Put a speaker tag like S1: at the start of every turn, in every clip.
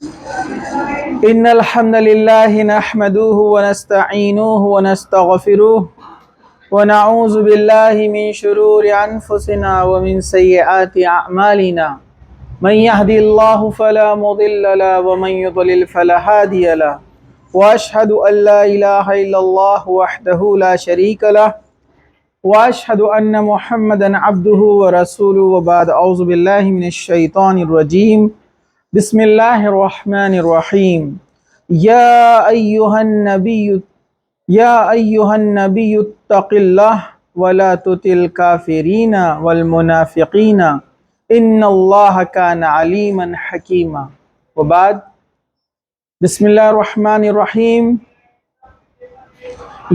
S1: إن الحمد لله نحمده ونستعينه ونستغفره ونعوذ بالله من شرور أنفسنا ومن سيئات أعمالنا من يهدي الله فلا مضل له ومن يضلل فلا هادي له وأشهد أن لا إله إلا الله وحده لا شريك له وأشهد أن محمدا عبده ورسوله وبعد أعوذ بالله من الشيطان الرجيم بسم الله الرحمن الرحيم يا أيها النبي اتق الله ولا تطع الكافرين والمنافقين إن الله كان عليما حكيما وبعد بسم الله الرحمن الرحيم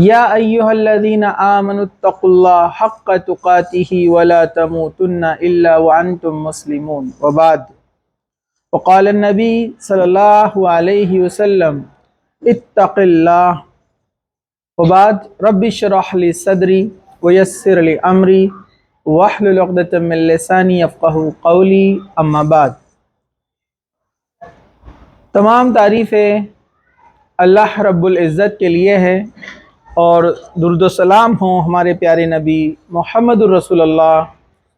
S1: يا أيها الذين آمنوا اتقوا الله حق تقاته ولا تموتن إلا وأنتم مسلمون وبعد وقال النبي صلى الله عليه وسلم اتق الله وبعد رب اشرح لي صدري ويسر لي أمري واحلل عقدة من لساني يفقهوا قولي اما بعد تمام تعریفیں اللہ رب العزت کے لیے ہے اور درود و سلام ہوں ہمارے پیارے نبی محمد الرسول اللہ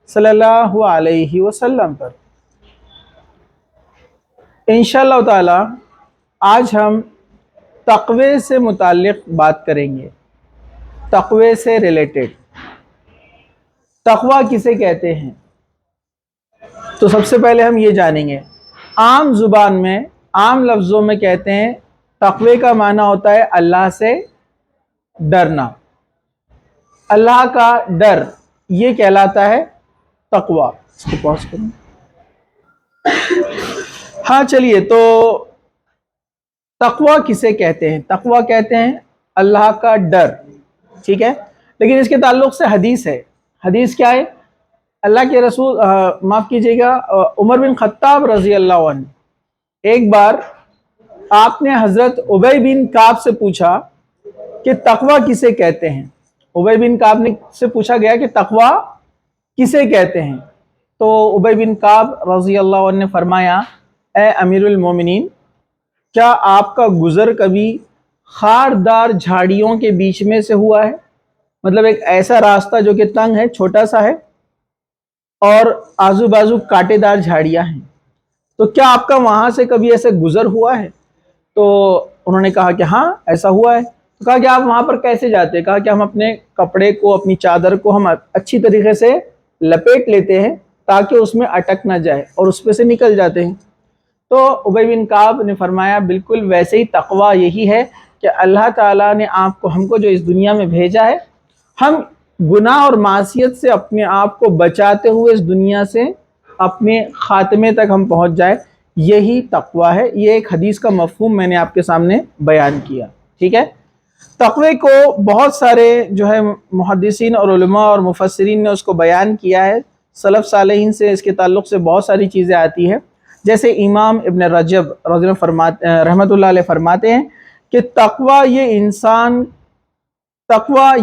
S1: صلی اللہ علیہ وسلم پر۔ انشاءاللہ تعالی آج ہم تقوی سے متعلق بات کریں گے، تقوی سے ریلیٹڈ۔ تقوی کسے کہتے ہیں؟ تو سب سے پہلے ہم یہ جانیں گے، عام زبان میں، عام لفظوں میں کہتے ہیں تقوی کا معنی ہوتا ہے اللہ سے ڈرنا، اللہ کا ڈر، یہ کہلاتا ہے تقوی۔ اس کو پاس کریں۔ ہاں چلیے، تو تقوی کسے کہتے ہیں؟ تقوی کہتے ہیں اللہ کا ڈر، ٹھیک ہے؟ لیکن اس کے تعلق سے حدیث ہے۔ حدیث کیا ہے؟ اللہ کے رسول معاف کیجیے گا، عمر بن خطاب رضی اللہ عنہ، ایک بار آپ نے حضرت ابی بن کعب سے پوچھا کہ تقوی کسے کہتے ہیں؟ ابی بن کعب سے پوچھا گیا کہ تقوی کسے کہتے ہیں؟ تو ابی بن کعب رضی اللہ عنہ نے فرمایا، اے امیر المومنین، کیا آپ کا گزر کبھی خاردار جھاڑیوں کے بیچ میں سے ہوا ہے؟ مطلب ایک ایسا راستہ جو کہ تنگ ہے، چھوٹا سا ہے اور آزو بازو کانٹے دار جھاڑیاں ہیں، تو کیا آپ کا وہاں سے کبھی ایسے گزر ہوا ہے؟ تو انہوں نے کہا کہ ہاں ایسا ہوا ہے۔ تو کہا کہ آپ وہاں پر کیسے جاتے ہیں؟ کہا کہ ہم اپنے کپڑے کو، اپنی چادر کو ہم اچھی طریقے سے لپیٹ لیتے ہیں تاکہ اس میں اٹک نہ جائے اور اس پہ سے نکل جاتے ہیں۔ تو ابی بن کعب نے فرمایا بالکل ویسے ہی تقوی یہی ہے کہ اللہ تعالیٰ نے ہم کو جو اس دنیا میں بھیجا ہے، ہم گناہ اور معصیت سے اپنے آپ کو بچاتے ہوئے اس دنیا سے اپنے خاتمے تک ہم پہنچ جائے، یہی تقوی ہے۔ یہ ایک حدیث کا مفہوم میں نے آپ کے سامنے بیان کیا، ٹھیک ہے؟ تقوی کو بہت سارے جو ہے محدثین اور علماء اور مفسرین نے اس کو بیان کیا ہے۔ سلف صالحین سے اس کے تعلق سے بہت ساری چیزیں آتی ہیں، جیسے امام ابن رجب رحمۃ اللہ علیہ فرماتے ہیں کہ تقوی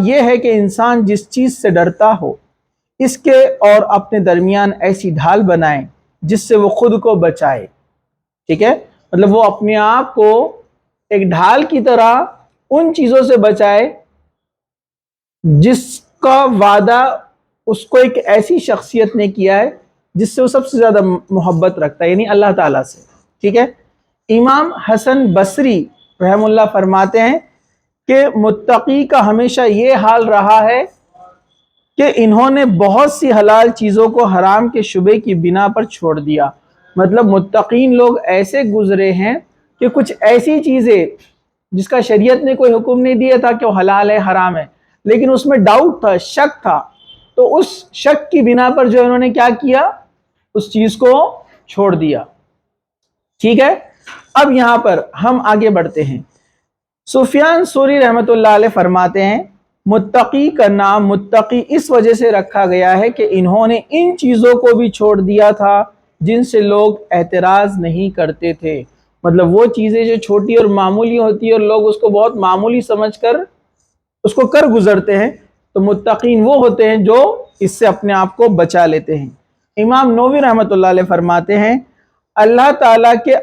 S1: یہ ہے کہ انسان جس چیز سے ڈرتا ہو اس کے اور اپنے درمیان ایسی ڈھال بنائے جس سے وہ خود کو بچائے، ٹھیک ہے؟ مطلب وہ اپنے آپ کو ایک ڈھال کی طرح ان چیزوں سے بچائے جس کا وعدہ اس کو ایک ایسی شخصیت نے کیا ہے جس سے وہ سب سے زیادہ محبت رکھتا ہے، یعنی اللہ تعالیٰ سے، ٹھیک ہے؟ امام حسن بصری رحم اللہ فرماتے ہیں کہ متقی کا ہمیشہ یہ حال رہا ہے کہ انہوں نے بہت سی حلال چیزوں کو حرام کے شبے کی بنا پر چھوڑ دیا۔ مطلب متقین لوگ ایسے گزرے ہیں کہ کچھ ایسی چیزیں جس کا شریعت نے کوئی حکم نہیں دیا تھا کہ وہ حلال ہے حرام ہے، لیکن اس میں ڈاؤٹ تھا، شک تھا، تو اس شک کی بنا پر جو انہوں نے کیا کیا، اس چیز کو چھوڑ دیا، ٹھیک ہے؟ اب یہاں پر ہم آگے بڑھتے ہیں۔ سفیان ثوری رحمۃ اللہ علیہ فرماتے ہیں متقی کا نام متقی اس وجہ سے رکھا گیا ہے کہ انہوں نے ان چیزوں کو بھی چھوڑ دیا تھا جن سے لوگ اعتراض نہیں کرتے تھے۔ مطلب وہ چیزیں جو چھوٹی اور معمولی ہوتی ہیں اور لوگ اس کو بہت معمولی سمجھ کر اس کو کر گزرتے ہیں، تو متقین وہ ہوتے ہیں جو اس سے اپنے آپ کو بچا لیتے ہیں۔ امام نووی رحمۃ اللہ علیہ فرماتے ہیں اللہ تعالیٰ کے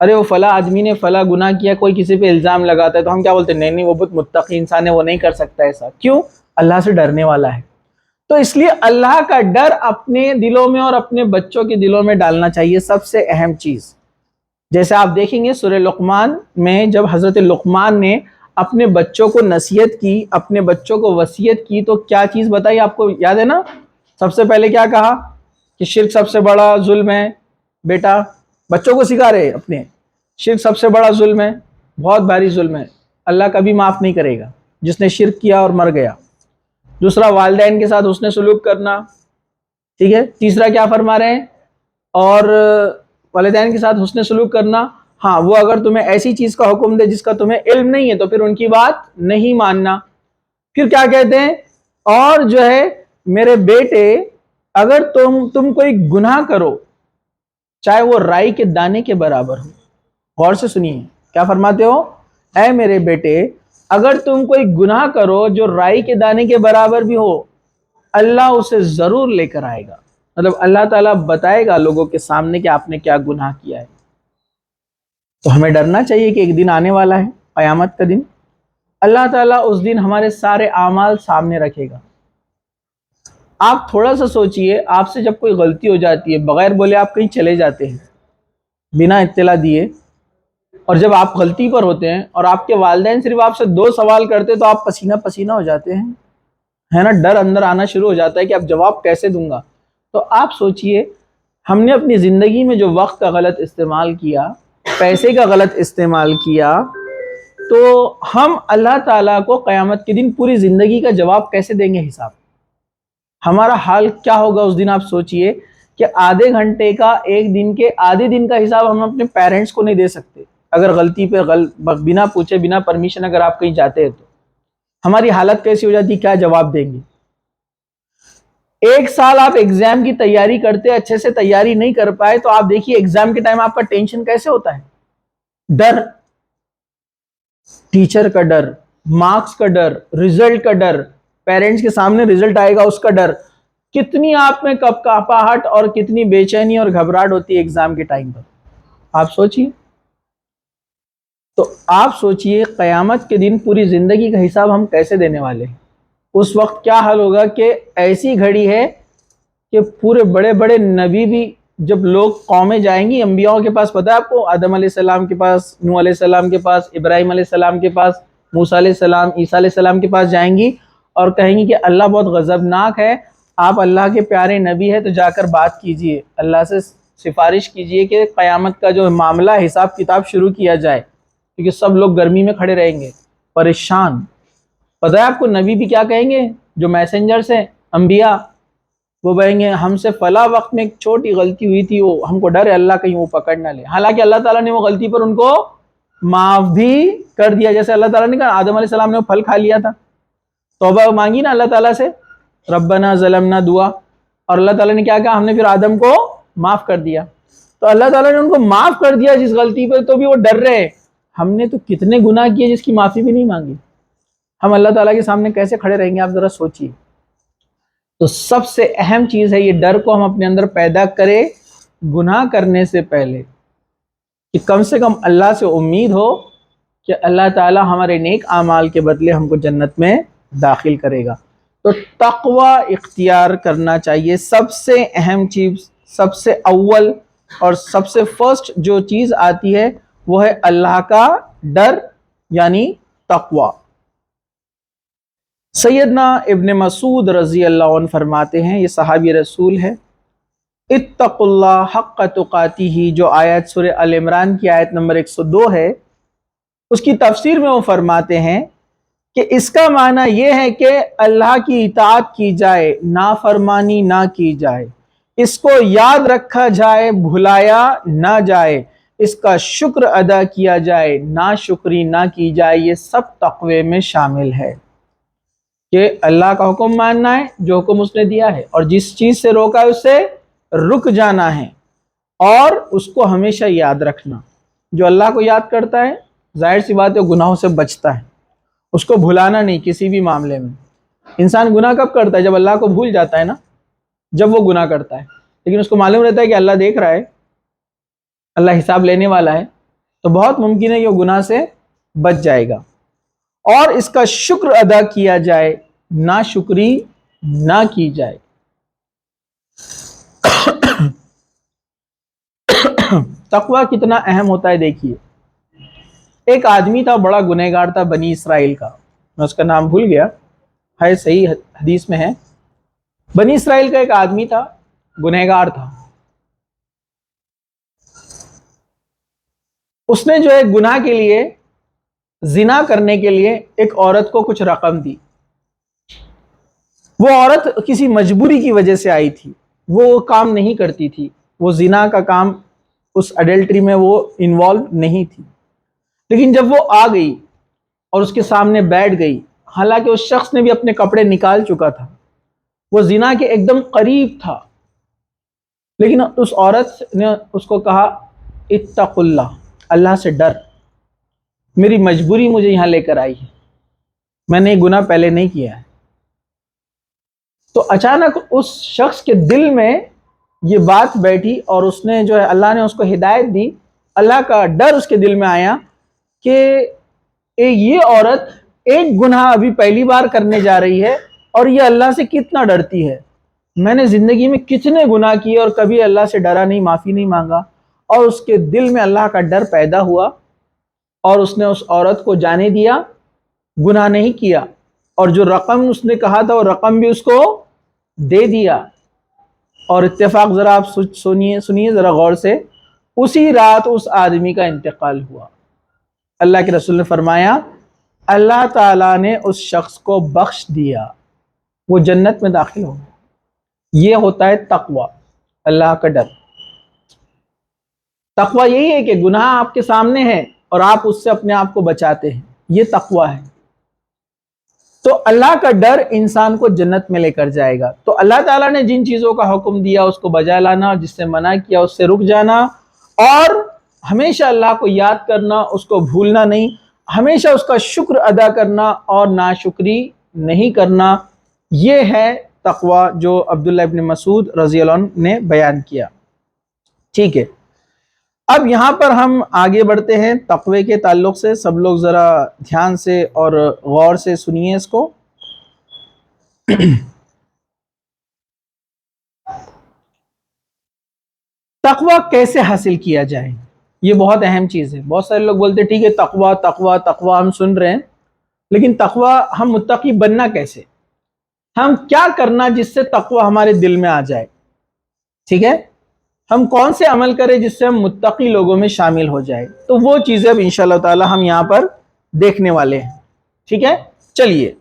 S1: ارے وہ فلاں آدمی نے فلاں گناہ کیا، کوئی کسی پہ الزام لگاتا ہے تو ہم کیا بولتے ہیں؟ نہیں نہیں، وہ بہت متقی انسان ہے، وہ نہیں کر سکتا ایسا. کیوں؟ اللہ سے ڈرنے والا ہے. تو اس لیے اللہ کا ڈر اپنے دلوں میں اور اپنے بچوں کے دلوں میں ڈالنا چاہیے، سب سے اہم چیز. جیسے آپ دیکھیں گے سورہ لقمان میں جب حضرت لقمان نے اپنے بچوں کو نصیحت کی، اپنے بچوں کو وصیت کی، تو کیا چیز بتائی؟ آپ کو یاد ہے نا؟ سب سے پہلے کیا کہا کہ شرک سب سے بڑا ظلم ہے. بیٹا بچوں کو سکھا رہے اپنے، شرک سب سے بڑا ظلم ہے، بہت بھاری ظلم ہے، اللہ کبھی معاف نہیں کرے گا جس نے شرک کیا اور مر گیا. دوسرا، والدین کے ساتھ حسن سلوک کرنا. ٹھیک ہے. تیسرا کیا فرما رہے ہیں؟ اور والدین کے ساتھ حسن سلوک کرنا. ہاں، وہ اگر تمہیں ایسی چیز کا حکم دے جس کا تمہیں علم نہیں ہے تو پھر ان کی بات نہیں ماننا. پھر کیا کہتے ہیں؟ اور جو ہے میرے بیٹے، اگر تم کوئی گناہ کرو چاہے وہ رائی کے دانے کے برابر ہو. غور سے سنیے کیا فرماتے ہو؟ اے میرے بیٹے، اگر تم کوئی گناہ کرو جو رائی کے دانے کے برابر بھی ہو، اللہ اسے ضرور لے کر آئے گا. مطلب اللہ تعالیٰ بتائے گا لوگوں کے سامنے کہ آپ نے کیا گناہ کیا ہے. تو ہمیں ڈرنا چاہیے کہ ایک دن آنے والا ہے، قیامت کا دن. اللہ تعالیٰ اس دن ہمارے سارے اعمال سامنے رکھے گا. آپ تھوڑا سا سوچئے، آپ سے جب کوئی غلطی ہو جاتی ہے، بغیر بولے آپ کہیں چلے جاتے ہیں بنا اطلاع دیے، اور جب آپ غلطی پر ہوتے ہیں اور آپ کے والدین صرف آپ سے 2 سوال کرتے تو آپ پسینہ پسینہ ہو جاتے ہیں، ہے نا؟ ڈر اندر آنا شروع ہو جاتا ہے کہ اب جواب کیسے دوں گا. تو آپ سوچئے، ہم نے اپنی زندگی میں جو وقت کا غلط استعمال کیا، پیسے کا غلط استعمال کیا، تو ہم اللہ تعالیٰ کو قیامت کے دن پوری زندگی کا جواب کیسے دیں گے؟ حساب ہمارا حال کیا ہوگا اس دن؟ آپ سوچئے کہ آدھے گھنٹے کا، ایک دن کے آدھے دن کا حساب ہم اپنے پیرنٹس کو نہیں دے سکتے. اگر غلطی پہ بنا پوچھے، بنا پرمیشن اگر آپ کہیں جاتے ہیں تو ہماری حالت کیسی ہو جاتی؟ کیا جواب دیں گے؟ 1 سال آپ ایگزام کی تیاری کرتے، اچھے سے تیاری نہیں کر پائے تو آپ دیکھیے ایگزام کے ٹائم آپ کا ٹینشن کیسے ہوتا ہے. ڈر، ٹیچر کا ڈر، مارکس کا ڈر، رزلٹ کا ڈر، پیرنٹس کے سامنے رزلٹ آئے گا اس کا ڈر. کتنی آپ میں کپکپاہٹ اور کتنی بے چینی اور گھبراہٹ ہوتی ہے ایگزام کے ٹائم پر، آپ سوچئے. تو آپ سوچئے قیامت کے دن پوری زندگی کا حساب ہم کیسے دینے والے ہیں؟ اس وقت کیا حال ہوگا کہ ایسی گھڑی ہے کہ پورے بڑے بڑے نبی بھی، جب لوگ قومیں جائیں گی انبیاءوں کے پاس، پتہ ہے آپ کو؟ آدم علیہ السلام کے پاس، نوح علیہ السلام کے پاس، ابراہیم علیہ السلام کے پاس، موسیٰ علیہ السلام، عیسیٰ علیہ السلام کے پاس جائیں گی اور کہیں گی کہ اللہ بہت غضبناک ہے، آپ اللہ کے پیارے نبی ہیں تو جا کر بات کیجئے، اللہ سے سفارش کیجئے کہ قیامت کا جو معاملہ حساب کتاب شروع کیا جائے، کیونکہ سب لوگ گرمی میں کھڑے رہیں گے پریشان. پتہ ہے آپ کو نبی بھی کیا کہیں گے؟ جو میسنجرز ہیں، انبیاء، وہ کہیں گے ہم سے فلاں وقت میں ایک چھوٹی غلطی ہوئی تھی، وہ ہم کو ڈر ہے اللہ کہیں وہ پکڑ نہ لے. حالانکہ اللہ تعالیٰ نے وہ غلطی پر ان کو معاف بھی کر دیا. جیسے اللہ تعالیٰ نے کہا آدم علیہ السلام نے وہ پھل کھا لیا تھا، توبہ مانگی نا اللہ تعالیٰ سے، ربنا ظلمنا دعا، اور اللہ تعالیٰ نے کیا کہا؟ ہم نے پھر آدم کو معاف کر دیا. تو اللہ تعالیٰ نے ان کو معاف کر دیا جس غلطی پہ، تو بھی وہ ڈر رہے. ہم نے تو کتنے گناہ کیے جس کی معافی بھی نہیں مانگی. ہم اللہ تعالیٰ کے سامنے کیسے کھڑے رہیں گے؟ آپ ذرا سوچئے. تو سب سے اہم چیز ہے یہ ڈر کو ہم اپنے اندر پیدا کریں گناہ کرنے سے پہلے، کہ کم سے کم اللہ سے امید ہو کہ اللہ تعالیٰ ہمارے نیک اعمال کے بدلے ہم کو جنت میں داخل کرے گا. تو تقوی اختیار کرنا چاہیے. سب سے اہم چیز، سب سے اول اور سب سے فرسٹ جو چیز آتی ہے وہ ہے اللہ کا ڈر، یعنی تقوی. سیدنا ابن مسعود رضی اللہ عنہ فرماتے ہیں، یہ صحابی رسول ہے، اتقوا اللہ حق تقاتہ، جو آیت سورہ ال عمران کی آیت نمبر 102 ہے، اس کی تفسیر میں وہ فرماتے ہیں کہ اس کا معنی یہ ہے کہ اللہ کی اطاعت کی جائے، نافرمانی نہ کی جائے، اس کو یاد رکھا جائے، بھلایا نہ جائے، اس کا شکر ادا کیا جائے، ناشکری نہ کی جائے. یہ سب تقوی میں شامل ہے کہ اللہ کا حکم ماننا ہے، جو حکم اس نے دیا ہے، اور جس چیز سے روکا ہے اس سے رک جانا ہے، اور اس کو ہمیشہ یاد رکھنا. جو اللہ کو یاد کرتا ہے ظاہر سی بات ہے گناہوں سے بچتا ہے، اس کو بھلانا نہیں کسی بھی معاملے میں. انسان گناہ کب کرتا ہے؟ جب اللہ کو بھول جاتا ہے نا، جب وہ گناہ کرتا ہے. لیکن اس کو معلوم رہتا ہے کہ اللہ دیکھ رہا ہے، اللہ حساب لینے والا ہے، تو بہت ممکن ہے کہ وہ گناہ سے بچ جائے گا، اور اس کا شکر ادا کیا جائے، ناشکری نہ کی جائے۔ تقوی کتنا اہم ہوتا ہے دیکھیے، ایک آدمی تھا بڑا گنہگار تھا بنی اسرائیل کا، میں اس کا نام بھول گیا، ہے صحیح حدیث میں ہے، بنی اسرائیل کا ایک آدمی تھا، گنہگار تھا، اس نے جو ہے گناہ کے لیے، زنا کرنے کے لیے ایک عورت کو کچھ رقم دی۔ وہ عورت کسی مجبوری کی وجہ سے آئی تھی، وہ کام نہیں کرتی تھی، وہ زنا کا کام، اس اڈلٹری میں وہ انوالو نہیں تھی، لیکن جب وہ آ گئی اور اس کے سامنے بیٹھ گئی، حالانکہ اس شخص نے بھی اپنے کپڑے نکال چکا تھا، وہ زنا کے ایک دم قریب تھا، لیکن اس عورت نے اس کو کہا اتق اللہ، اللہ سے ڈر، میری مجبوری مجھے یہاں لے کر آئی ہے، میں نے یہ گناہ پہلے نہیں کیا ہے۔ تو اچانک اس شخص کے دل میں یہ بات بیٹھی، اور اس نے جو ہے اللہ نے اس کو ہدایت دی، اللہ کا ڈر اس کے دل میں آیا کہ یہ عورت ایک گناہ ابھی پہلی بار کرنے جا رہی ہے اور یہ اللہ سے کتنا ڈرتی ہے، میں نے زندگی میں کتنے گناہ کیے اور کبھی اللہ سے ڈرا نہیں، معافی نہیں مانگا، اور اس کے دل میں اللہ کا ڈر پیدا ہوا، اور اس نے اس عورت کو جانے دیا، گناہ نہیں کیا، اور جو رقم اس نے کہا تھا وہ رقم بھی اس کو دے دیا، اور اتفاق ذرا آپ سنیے ذرا غور سے، اسی رات اس آدمی کا انتقال ہوا۔ اللہ کے رسول نے فرمایا اللہ تعالیٰ نے اس شخص کو بخش دیا، وہ جنت میں داخل ہو گیا۔ یہ ہوتا ہے تقوی، اللہ کا ڈر۔ تقوی یہی ہے کہ گناہ آپ کے سامنے ہے اور آپ اس سے اپنے آپ کو بچاتے ہیں، یہ تقوی ہے۔ تو اللہ کا ڈر انسان کو جنت میں لے کر جائے گا۔ تو اللہ تعالیٰ نے جن چیزوں کا حکم دیا اس کو بجا لانا، اور جس سے منع کیا اس سے رک جانا، اور ہمیشہ اللہ کو یاد کرنا، اس کو بھولنا نہیں، ہمیشہ اس کا شکر ادا کرنا اور ناشکری نہیں کرنا، یہ ہے تقوی جو عبداللہ ابن مسعود رضی اللہ عنہ نے بیان کیا۔ ٹھیک ہے، اب یہاں پر ہم آگے بڑھتے ہیں تقوی کے تعلق سے، سب لوگ ذرا دھیان سے اور غور سے سنیے اس کو۔ تقوی کیسے حاصل کیا جائے، یہ بہت اہم چیز ہے۔ بہت سارے لوگ بولتے ہیں ٹھیک ہے تقوی تقوی تقوی ہم سن رہے ہیں، لیکن تقوی ہم متقی بننا کیسے، ہم کیا کرنا جس سے تقوی ہمارے دل میں آ جائے، ٹھیک ہے، ہم کون سے عمل کریں جس سے ہم متقی لوگوں میں شامل ہو جائے، تو وہ چیزیں اب انشاءاللہ تعالی ہم یہاں پر دیکھنے والے ہیں۔ ٹھیک ہے، چلیے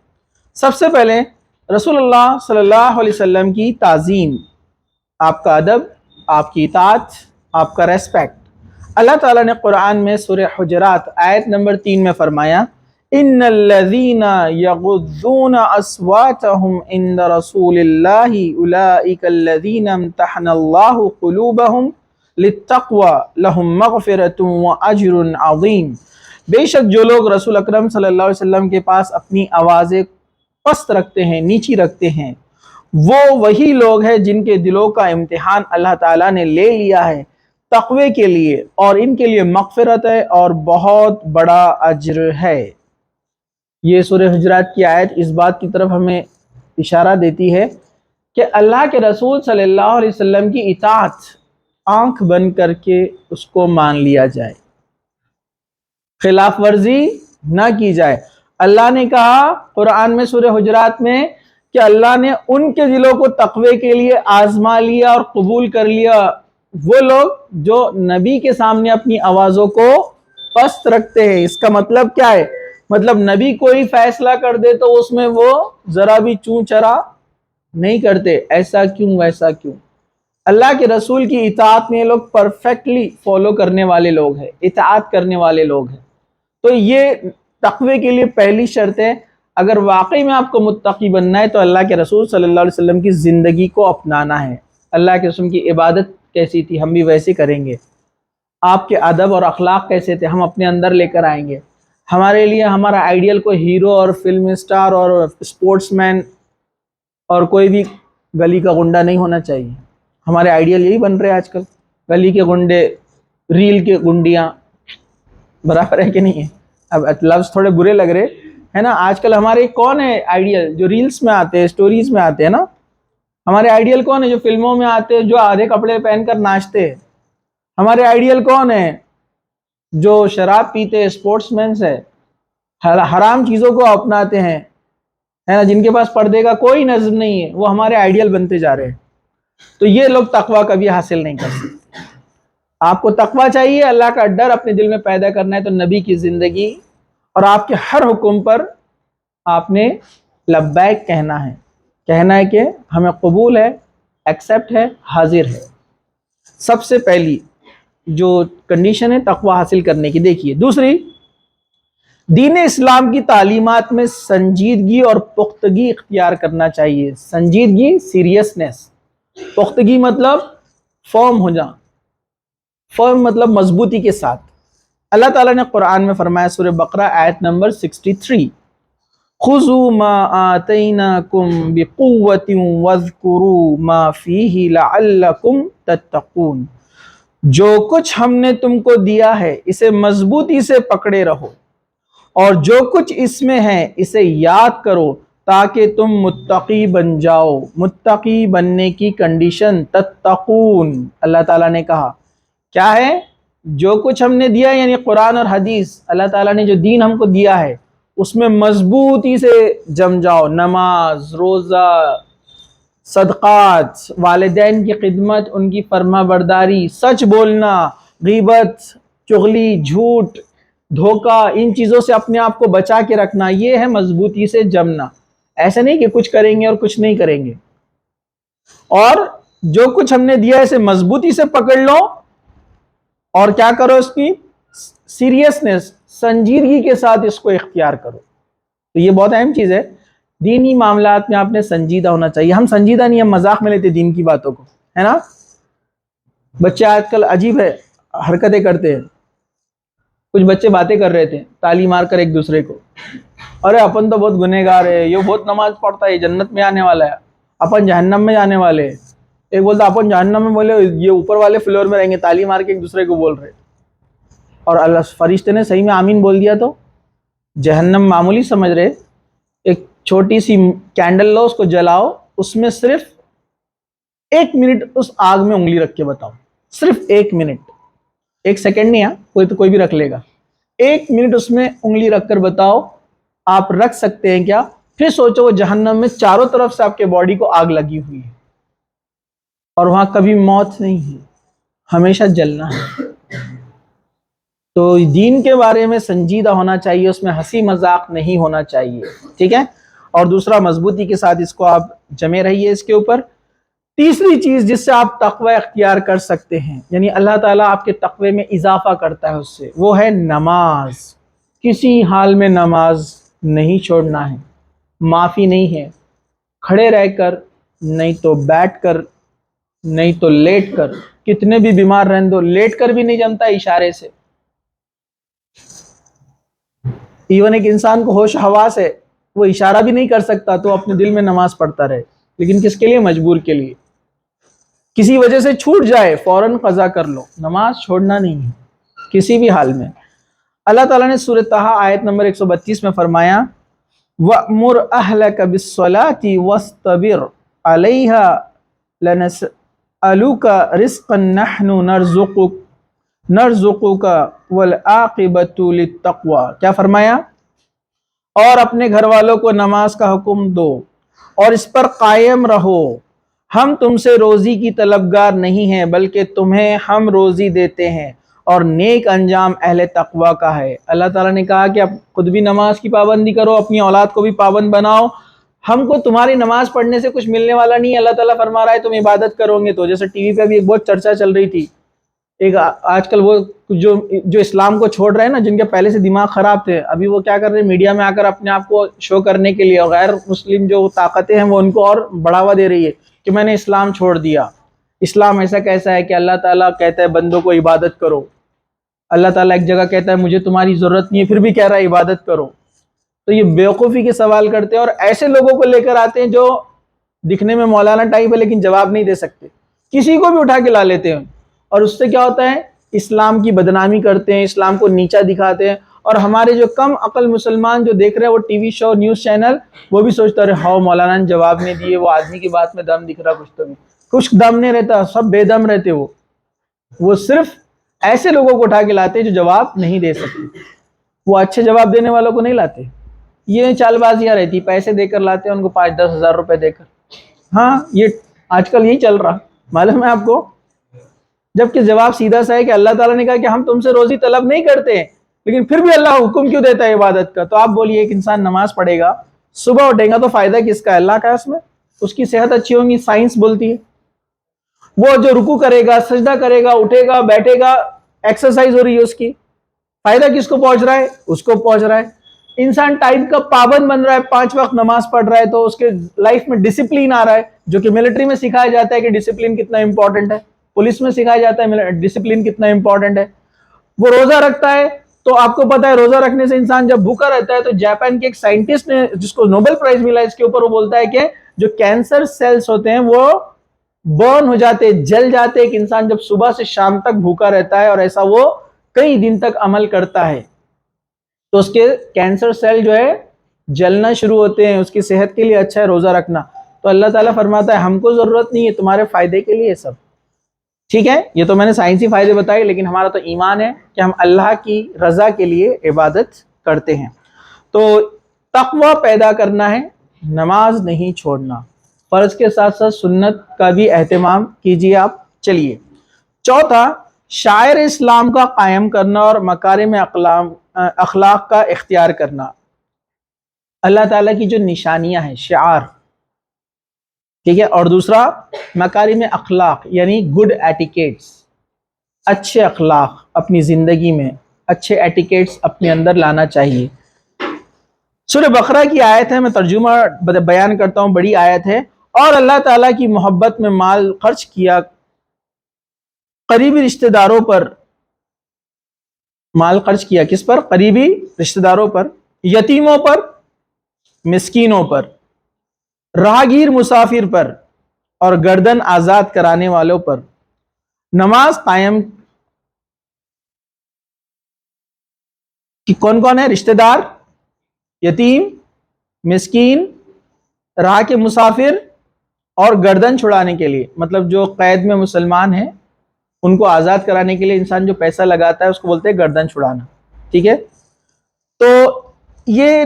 S1: سب سے پہلے رسول اللہ صلی اللہ علیہ وسلم کی تعظیم، آپ کا ادب، آپ کی اطاعت، آپ کا ریسپیکٹ۔ اللہ تعالیٰ نے قرآن میں سورہ حجرات آیت نمبر 3 میں فرمایا ان الذین یغضون اصواتهم عند رسول اللہ اولئک الذین امتحن اللہ قلوبهم للتقوی لهم مغفرۃ واجر عظیم۔ بے شک جو لوگ رسول اکرم صلی اللہ علیہ وسلم کے پاس اپنی آوازیں پست رکھتے ہیں، نیچی رکھتے ہیں، وہ وہی لوگ ہیں جن کے دلوں کا امتحان اللہ تعالیٰ نے لے لیا ہے تقوی کے لیے، اور ان کے لیے مغفرت ہے اور بہت بڑا اجر ہے۔ یہ سورہ حجرات کی آیت اس بات کی طرف ہمیں اشارہ دیتی ہے کہ اللہ کے رسول صلی اللہ علیہ وسلم کی اطاعت آنکھ بند کر کے اس کو مان لیا جائے، خلاف ورزی نہ کی جائے۔ اللہ نے کہا قرآن میں سورہ حجرات میں کہ اللہ نے ان کے دلوں کو تقوی کے لیے آزما لیا اور قبول کر لیا، وہ لوگ جو نبی کے سامنے اپنی آوازوں کو پست رکھتے ہیں۔ اس کا مطلب کیا ہے؟ مطلب نبی کوئی فیصلہ کر دے تو اس میں وہ ذرا بھی چوں چرا نہیں کرتے، ایسا کیوں ویسا کیوں۔ اللہ کے رسول کی اطاعت میں یہ لوگ پرفیکٹلی فالو کرنے والے لوگ ہیں، اطاعت کرنے والے لوگ ہیں۔ تو یہ تقوی کے لیے پہلی شرط ہے۔ اگر واقعی میں آپ کو متقی بننا ہے تو اللہ کے رسول صلی اللہ علیہ وسلم کی زندگی کو اپنانا ہے۔ اللہ کے رسول کی عبادت کیسی تھی ہم بھی ویسے کریں گے، آپ کے ادب اور اخلاق کیسے تھے ہم اپنے اندر لے کر آئیں گے۔ ہمارے لیے ہمارا آئیڈیل کوئی ہیرو اور فلم سٹار اور اسپورٹس مین اور کوئی بھی گلی کا گنڈا نہیں ہونا چاہیے۔ ہمارے آئیڈیل یہی بن رہے آج کل، گلی کے گنڈے، ریل کے گنڈیاں، برابر ہے کہ نہیں ہے؟ اب لفظ تھوڑے برے لگ رہے ہے نا. آج کل ہمارے کون ہے آئیڈیل جو ریلز میں آتے ہیں, سٹوریز میں آتے ہیں نا, ہمارے آئیڈیل کون ہے جو فلموں میں آتے ہیں, جو آدھے کپڑے پہن کر ناچتے ہیں؟ ہمارے آئیڈیل کون ہے جو شراب پیتے, اسپورٹس مینس ہے, حرام چیزوں کو اپناتے ہیں, ہے نا, جن کے پاس پردے کا کوئی نظم نہیں ہے, وہ ہمارے آئیڈیل بنتے جا رہے ہیں. تو یہ لوگ تقویٰ کبھی حاصل نہیں کر سکتے. آپ کو تقویٰ چاہیے, اللہ کا ڈر اپنے دل میں پیدا کرنا ہے, تو نبی کی زندگی اور آپ کے ہر حکم پر آپ نے لبیک کہنا ہے کہ ہمیں قبول ہے, ایکسیپٹ ہے, حاضر ہے. سب سے پہلی جو کنڈیشن ہے تقویٰ حاصل کرنے کی. دیکھیے دوسری, دین اسلام کی تعلیمات میں سنجیدگی اور پختگی اختیار کرنا چاہیے. سنجیدگی, سیریسنس. پختگی مطلب فرم ہو جانا, فرم مطلب مضبوطی کے ساتھ. اللہ تعالیٰ نے قرآن میں فرمایا, سورہ بقرہ آیت نمبر 63, خُذُوا مَا آتَيْنَاكُمْ بِقُوَّةٍ وَاذْكُرُوا مَا فِيهِ لَعَلَّكُمْ تَتَّقُونَ. جو کچھ ہم نے تم کو دیا ہے اسے مضبوطی سے پکڑے رہو, اور جو کچھ اس میں ہے اسے یاد کرو تاکہ تم متقی بن جاؤ. متقی بننے کی کنڈیشن تتقون. اللہ تعالیٰ نے کہا کیا ہے؟ جو کچھ ہم نے دیا یعنی قرآن اور حدیث, اللہ تعالیٰ نے جو دین ہم کو دیا ہے اس میں مضبوطی سے جم جاؤ. نماز, روزہ, صدقات, والدین کی خدمت, ان کی فرما برداری, سچ بولنا, غیبت, چغلی, جھوٹ, دھوکہ, ان چیزوں سے اپنے آپ کو بچا کے رکھنا. یہ ہے مضبوطی سے جمنا. ایسا نہیں کہ کچھ کریں گے اور کچھ نہیں کریں گے. اور جو کچھ ہم نے دیا اسے مضبوطی سے پکڑ لو, اور کیا کرو, اس کی سیریسنس, سنجیدگی کے ساتھ اس کو اختیار کرو. تو یہ بہت اہم چیز ہے. دینی معاملات میں آپ نے سنجیدہ ہونا چاہیے. ہم سنجیدہ نہیں, ہم مذاق میں لیتے دین کی باتوں کو, ہے نا. بچے آج کل عجیب ہے حرکتیں کرتے ہیں. کچھ بچے باتیں کر رہے تھے تالی مار کر ایک دوسرے کو, ارے اپن تو بہت گنہگار ہے, یہ بہت نماز پڑھتا ہے, یہ جنت میں آنے والا ہے, اپن جہنم میں جانے والے ہیں. ایک بولتا اپن جہنم میں, بولے یہ اوپر والے فلور میں رہیں گے, تالی مار کے ایک دوسرے کو بول رہے. اور اللہ فرشتے نے صحیح میں آمین بول دیا. تو جہنم معمولی سمجھ رہے, ایک چھوٹی سی کینڈل لو, اس کو جلاؤ, اس میں صرف 1 منٹ اس آگ میں انگلی رکھ کے بتاؤ, صرف 1 منٹ, 1 سیکنڈ نہیں, کوئی تو کوئی بھی رکھ لے گا. 1 منٹ اس میں انگلی رکھ کر بتاؤ آپ رکھ سکتے ہیں کیا؟ پھر سوچو وہ جہنم میں چاروں طرف سے آپ کے باڈی کو آگ لگی ہوئی ہے, اور وہاں کبھی موت نہیں ہے, ہمیشہ جلنا ہے. تو دین کے بارے میں سنجیدہ ہونا چاہیے, اس میں ہنسی مذاق نہیں ہونا چاہیے, ٹھیک ہے. اور دوسرا, مضبوطی کے ساتھ اس کو آپ جمے رہیے اس کے اوپر. تیسری چیز جس سے آپ تقوی اختیار کر سکتے ہیں, یعنی اللہ تعالیٰ آپ کے تقوی میں اضافہ کرتا ہے اس سے, وہ ہے نماز. کسی حال میں نماز نہیں چھوڑنا ہے, معافی نہیں ہے. کھڑے رہ کر, نہیں تو بیٹھ کر, نہیں تو لیٹ کر, کتنے بھی بیمار رہنے دو, لیٹ کر بھی نہیں جمتا اشارے سے. ایون ایک انسان کو ہوش حواس ہے, وہ اشارہ بھی نہیں کر سکتا, تو اپنے دل میں نماز پڑھتا رہے. لیکن کس کے لیے؟ مجبور کے لیے. کسی وجہ سے چھوٹ جائے فوراً قضا کر لو, نماز چھوڑنا نہیں ہے کسی بھی حال میں. اللہ تعالیٰ نے سورہ طٰہٰ آیت نمبر 132 میں فرمایا, وَأْمُرْ أَهْلَكَ بِالصَّلَاةِ وَاسْتَبِرْ عَلَيْهَا لَنَسْأَلُكَ رِزْقًا نَحْنُ نَرْزُقُكَ وَالْعَاقِبَةُ لِلتَّقْوَىٰ. کیا فرمایا؟ اور اپنے گھر والوں کو نماز کا حکم دو اور اس پر قائم رہو, ہم تم سے روزی کی طلبگار نہیں ہیں بلکہ تمہیں ہم روزی دیتے ہیں, اور نیک انجام اہل تقوی کا ہے. اللہ تعالیٰ نے کہا کہ اب خود بھی نماز کی پابندی کرو, اپنی اولاد کو بھی پابند بناؤ. ہم کو تمہاری نماز پڑھنے سے کچھ ملنے والا نہیں. اللہ تعالیٰ فرما رہا ہے تم عبادت کرو گے تو. جیسے ٹی وی پہ بھی ایک بہت چرچا چل رہی تھی, ایک آج کل وہ جو اسلام کو چھوڑ رہے ہیں نا, جن کے پہلے سے دماغ خراب تھے, ابھی وہ کیا کر رہے ہیں, میڈیا میں آ کر اپنے آپ کو شو کرنے کے لیے, اور غیر مسلم جو طاقتیں ہیں وہ ان کو اور بڑھاوا دے رہی ہے کہ میں نے اسلام چھوڑ دیا. اسلام ایسا کیسا ہے کہ اللہ تعالیٰ کہتا ہے بندوں کو عبادت کرو, اللہ تعالیٰ ایک جگہ کہتا ہے مجھے تمہاری ضرورت نہیں ہے, پھر بھی کہہ رہا ہے عبادت کرو. تو یہ بیوقوفی کے سوال کرتے ہیں, اور ایسے لوگوں کو لے کر آتے ہیں جو دکھنے میں مولانا ٹائپ ہے لیکن جواب نہیں دے سکتے, کسی کو بھی اٹھا کے لا لیتے ہیں. اور اس سے کیا ہوتا ہے, اسلام کی بدنامی کرتے ہیں، اسلام کو نیچا دکھاتے ہیں، اور ہمارے جو کم عقل مسلمان جو دیکھ رہے ہیں وہ ٹی وی شو، نیوز چینل، وہ بھی سوچتا رہے ہاؤ مولانا نے جواب نہیں دیے، وہ آدمی کی بات میں دم دکھ رہا، کچھ تو نہیں، کچھ دم نہیں رہتا، سب بے دم رہتے، وہ صرف ایسے لوگوں کو اٹھا کے لاتے جو جواب نہیں دے سکتے، وہ اچھے جواب دینے والوں کو نہیں لاتے، یہ چال بازیاں رہتی، پیسے دے کر لاتے ہیں ان کو 5-10 ہزار روپے دے کر. ہاں یہ آج کل یہی چل رہا، معلوم ہے آپ کو، جبکہ جواب سیدھا سا ہے کہ اللہ تعالیٰ نے کہا کہ ہم تم سے روزی طلب نہیں کرتے ہیں، لیکن پھر بھی اللہ حکم کیوں دیتا ہے عبادت کا؟ تو آپ بولیے ایک انسان نماز پڑھے گا، صبح اٹھے گا تو فائدہ کس کا ہے؟ اللہ کا ہے، اس میں اس کی صحت اچھی ہوگی، سائنس بولتی ہے. وہ جو رکوع کرے گا، سجدہ کرے گا، اٹھے گا، بیٹھے گا، ایکسرسائز ہو رہی ہے اس کی، فائدہ کس کو پہنچ رہا ہے؟ اس کو پہنچ رہا ہے. انسان ٹائم کا پابند بن رہا ہے، 5 وقت نماز پڑھ رہا ہے، تو اس کے لائف میں ڈسپلین آ رہا ہے، جو کہ ملٹری میں سکھایا جاتا ہے کہ ڈسپلین کتنا امپورٹنٹ ہے، پولیس میں سکھایا جاتا ہے ڈسپلین کتنا امپورٹنٹ ہے. وہ روزہ رکھتا ہے، تو آپ کو پتا ہے روزہ رکھنے سے انسان جب بھوکا رہتا ہے، تو جاپان کے ایک سائنٹسٹ نے جس کو نوبل پرائز ملا اس کے اوپر، وہ بولتا ہے کہ جو کینسر سیلز ہوتے ہیں وہ برن ہو جاتے، جل جاتے. ایک انسان جب صبح سے شام تک بھوکا رہتا ہے اور ایسا وہ کئی دن تک عمل کرتا ہے، تو اس کے کینسر سیل جو ہے جلنا شروع ہوتے ہیں. اس کی صحت کے لیے اچھا ہے روزہ رکھنا. تو اللہ تعالیٰ فرماتا ہے ہم کو ضرورت نہیں ہے، تمہارے فائدے کے لیے سب ٹھیک ہے. یہ تو میں نے سائنسی فائدے بتائے، لیکن ہمارا تو ایمان ہے کہ ہم اللہ کی رضا کے لیے عبادت کرتے ہیں. تو تقوی پیدا کرنا ہے، نماز نہیں چھوڑنا، فرض کے ساتھ ساتھ سنت کا بھی اہتمام کیجیے آپ. چلیے چوتھا، شاعر اسلام کا قائم کرنا اور مکارم اخلاق کا اختیار کرنا. اللہ تعالیٰ کی جو نشانیاں ہیں، شعار، ٹھیک ہے. اور دوسرا مکارم اخلاق یعنی گڈ ایٹیکیٹس، اچھے اخلاق اپنی زندگی میں، اچھے ایٹیکیٹس اپنے اندر لانا چاہیے. سورہ بقرہ کی آیت ہے، میں ترجمہ بیان کرتا ہوں، بڑی آیت ہے. اور اللہ تعالیٰ کی محبت میں مال خرچ کیا، قریبی رشتہ داروں پر مال خرچ کیا. کس پر؟ قریبی رشتہ داروں پر، یتیموں پر، مسکینوں پر، راہگیر مسافر پر، اور گردن آزاد کرانے والوں پر. نماز قائم کی کون کون ہے؟ رشتہ دار، یتیم، مسکین، راہ کے مسافر، اور گردن چھڑانے کے لیے، مطلب جو قید میں مسلمان ہیں ان کو آزاد کرانے کے لیے انسان جو پیسہ لگاتا ہے اس کو بولتے ہیں گردن چھڑانا. ٹھیک ہے. تو یہ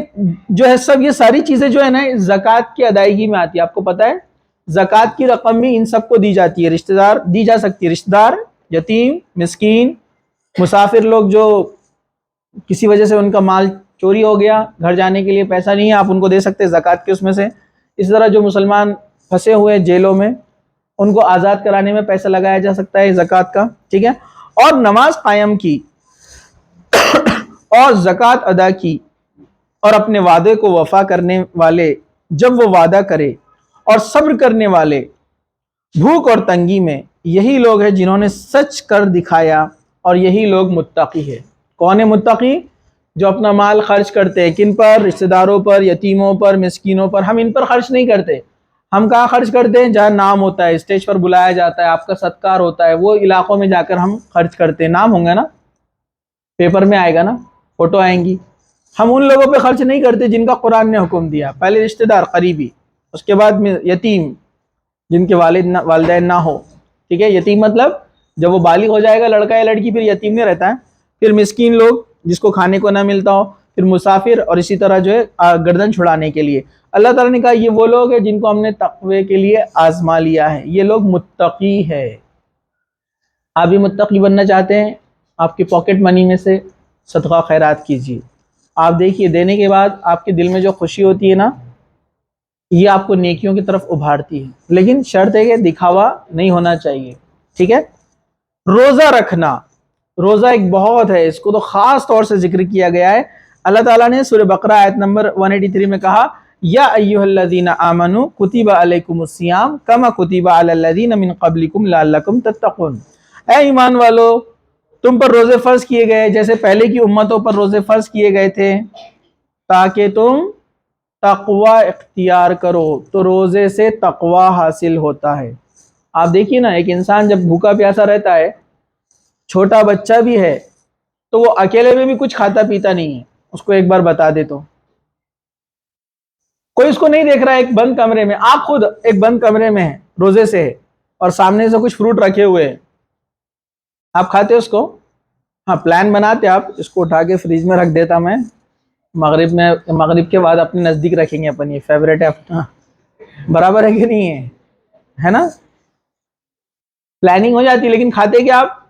S1: جو ہے سب، یہ ساری چیزیں جو ہے نا زکوٰۃ کی ادائیگی میں آتی ہے. آپ کو پتا ہے زکوٰۃ کی رقم بھی ان سب کو دی جاتی ہے، رشتہ دار دی جا سکتی ہے، رشتہ دار، یتیم، مسکین، مسافر لوگ جو کسی وجہ سے ان کا مال چوری ہو گیا، گھر جانے کے لیے پیسہ نہیں ہے، آپ ان کو دے سکتے زکوٰۃ کے اس میں سے. اس طرح جو مسلمان پھنسے ہوئے جیلوں میں، ان کو آزاد کرانے میں پیسہ لگایا جا سکتا ہے زکوٰۃ کا. ٹھیک ہے. اور نماز قائم کی اور زکوٰۃ ادا کی اور اپنے وعدے کو وفا کرنے والے، جب وہ وعدہ کرے، اور صبر کرنے والے بھوک اور تنگی میں، یہی لوگ ہیں جنہوں نے سچ کر دکھایا، اور یہی لوگ متقی ہے. کون ہے متقی؟ جو اپنا مال خرچ کرتے ہیں. کن پر؟ رشتہ داروں پر، یتیموں پر، مسکینوں پر. ہم ان پر خرچ نہیں کرتے. ہم کہاں خرچ کرتے ہیں؟ جہاں نام ہوتا ہے، اسٹیج پر بلایا جاتا ہے، آپ کا ستکار ہوتا ہے، وہ علاقوں میں جا کر ہم خرچ کرتے ہیں. نام ہوں گا نا، پیپر میں آئے گا نا، فوٹو آئیں گی. ہم ان لوگوں پہ خرچ نہیں کرتے جن کا قرآن نے حکم دیا. پہلے رشتہ دار قریبی، اس کے بعد یتیم جن کے والدین نہ ہو. ٹھیک ہے. یتیم مطلب جب وہ بالغ ہو جائے گا لڑکا یا لڑکی، پھر یتیم نہیں رہتا ہے. پھر مسکین لوگ جس کو کھانے کو نہ ملتا ہو، پھر مسافر، اور اسی طرح جو ہے گردن چھڑانے کے لیے. اللہ تعالیٰ نے کہا یہ وہ لوگ ہیں جن کو ہم نے تقوی کے لیے آزما لیا ہے، یہ لوگ متقی ہے. آپ بھی متقی بننا چاہتے ہیں؟ آپ کی پاکٹ منی میں سے صدقہ خیرات کیجیے. آپ دیکھیے دینے کے بعد آپ کے دل میں جو خوشی ہوتی ہے نا، یہ آپ کو نیکیوں کی طرف ابھارتی ہے. لیکن شرط ہے کہ دکھاوا نہیں ہونا چاہیے. ٹھیک ہے. روزہ رکھنا، روزہ ایک بہت ہے، اس کو تو خاص طور سے ذکر کیا گیا ہے. اللہ تعالیٰ نے سورہ بقرہ آیت نمبر 183 میں کہا یا ایھا الذین آمنوا کتب علیکم الصیام کما کتب علی الذین من قبلکم لعلکم تتقون. اے ایمان والو، تم پر روزے فرض کیے گئے جیسے پہلے کی امتوں پر روزے فرض کیے گئے تھے، تاکہ تم تقوی اختیار کرو. تو روزے سے تقوی حاصل ہوتا ہے. آپ دیکھیے نا، ایک انسان جب بھوکا پیاسا رہتا ہے چھوٹا بچہ بھی ہے تو وہ اکیلے میں بھی کچھ کھاتا پیتا نہیں ہے، اس کو ایک بار بتا دے تو کوئی اس کو نہیں دیکھ رہا ہے، ایک بند کمرے میں، آپ خود ایک بند کمرے میں ہیں، روزے سے ہے، اور سامنے سے کچھ فروٹ رکھے ہوئے ہیں، آپ کھاتے اس کو؟ ہاں پلان بناتے آپ، اس کو اٹھا کے فریج میں رکھ دیتا میں، مغرب کے بعد اپنے نزدیک رکھیں گے، اپنی فیوریٹ ہے اپنا، برابر ہے کہ نہیں ہے نا؟ پلاننگ ہو جاتی، لیکن کھاتے کیا آپ؟